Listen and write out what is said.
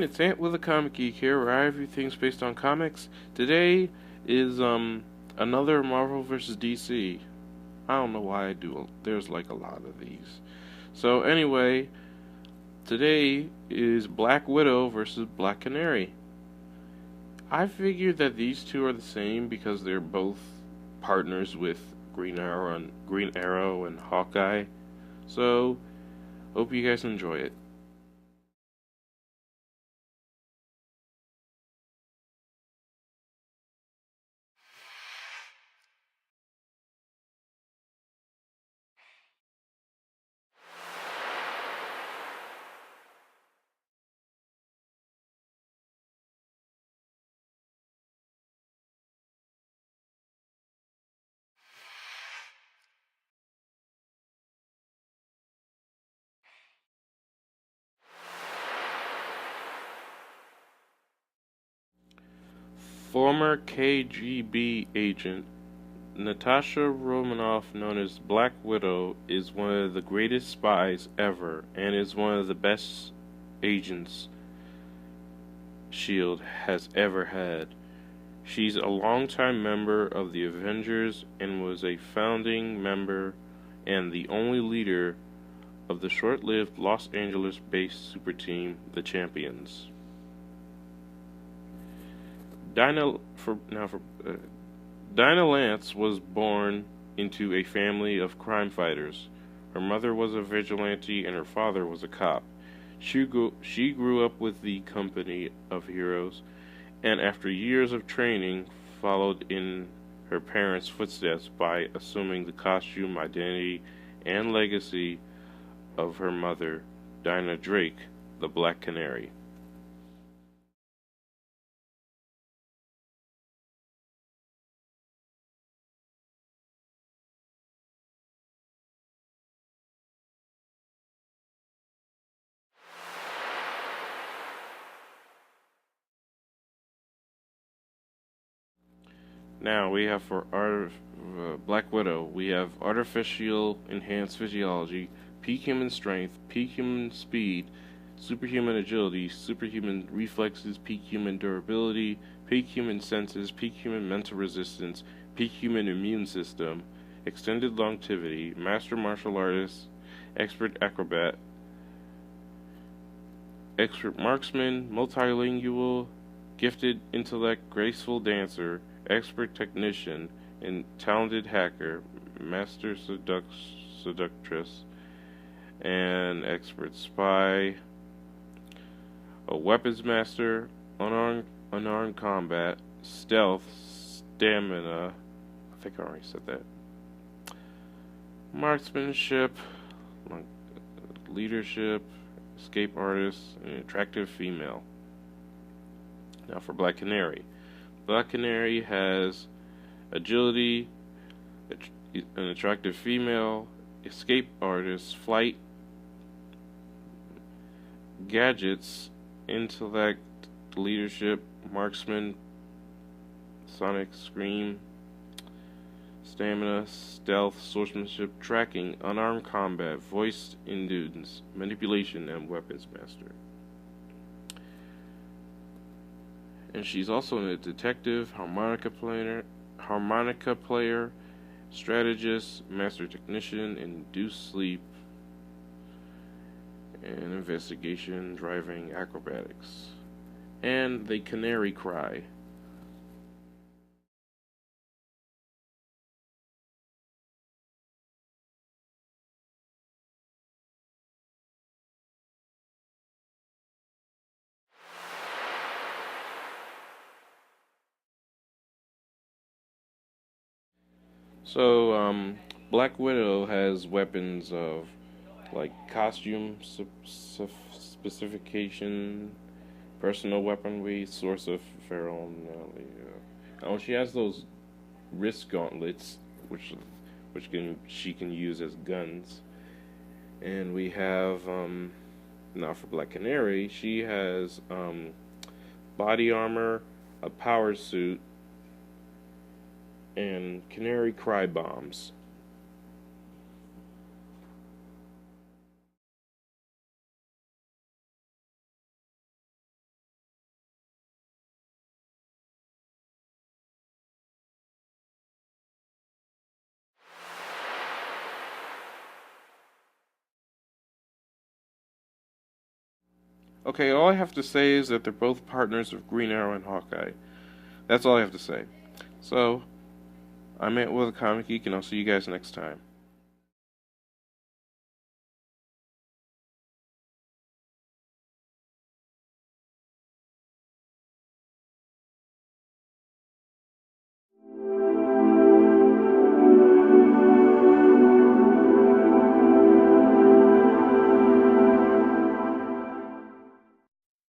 everyone, it's Ant with a Comic Geek here, where I review things based on comics. Today is another Marvel vs. DC. I don't know why there's like a lot of these. So anyway, today is Black Widow versus Black Canary. I figured that these two are the same because they're both partners with Green Arrow and Hawkeye. So hope you guys enjoy it. Former KGB agent Natasha Romanoff, known as Black Widow, is one of the greatest spies ever and is one of the best agents S.H.I.E.L.D. has ever had. She's a longtime member of the Avengers and was a founding member and the only leader of the short-lived Los Angeles-based super team, the Champions. Dinah Lance was born into a family of crime fighters. Her mother was a vigilante and her father was a cop. She grew up with the company of heroes, and after years of training, followed in her parents' footsteps by assuming the costume, identity, and legacy of her mother, Dinah Drake, the Black Canary. Now we have Black Widow, we have artificial enhanced physiology, peak human strength, peak human speed, superhuman agility, superhuman reflexes, peak human durability, peak human senses, peak human mental resistance, peak human immune system, extended longevity, master martial artist, expert acrobat, expert marksman, multilingual, gifted intellect, graceful dancer, expert technician, and talented hacker, master seductress, and expert spy, a weapons master, unarmed combat, stealth, stamina, I think I already said that, marksmanship, leadership, escape artist, and attractive female. Now for Black Canary. Black Canary has agility, an attractive female, escape artist, flight, gadgets, intellect, leadership, marksman, sonic scream, stamina, stealth, swordsmanship, tracking, unarmed combat, voice endurance, manipulation, and weapons master. And she's also a detective, harmonica player, strategist, master technician, induced sleep, and investigation, driving, acrobatics. And the Canary cry. So, Black Widow has weapons of like costume specification, personal weaponry, source of feral. Oh, she has those wrist gauntlets, which she can use as guns. And we have now for Black Canary, she has body armor, a power suit, and Canary cry bombs. Okay, all I have to say is that they're both partners of Green Arrow and Hawkeye. That's all I have to say. So, I'm Ant with a Comic Geek, and I'll see you guys next time.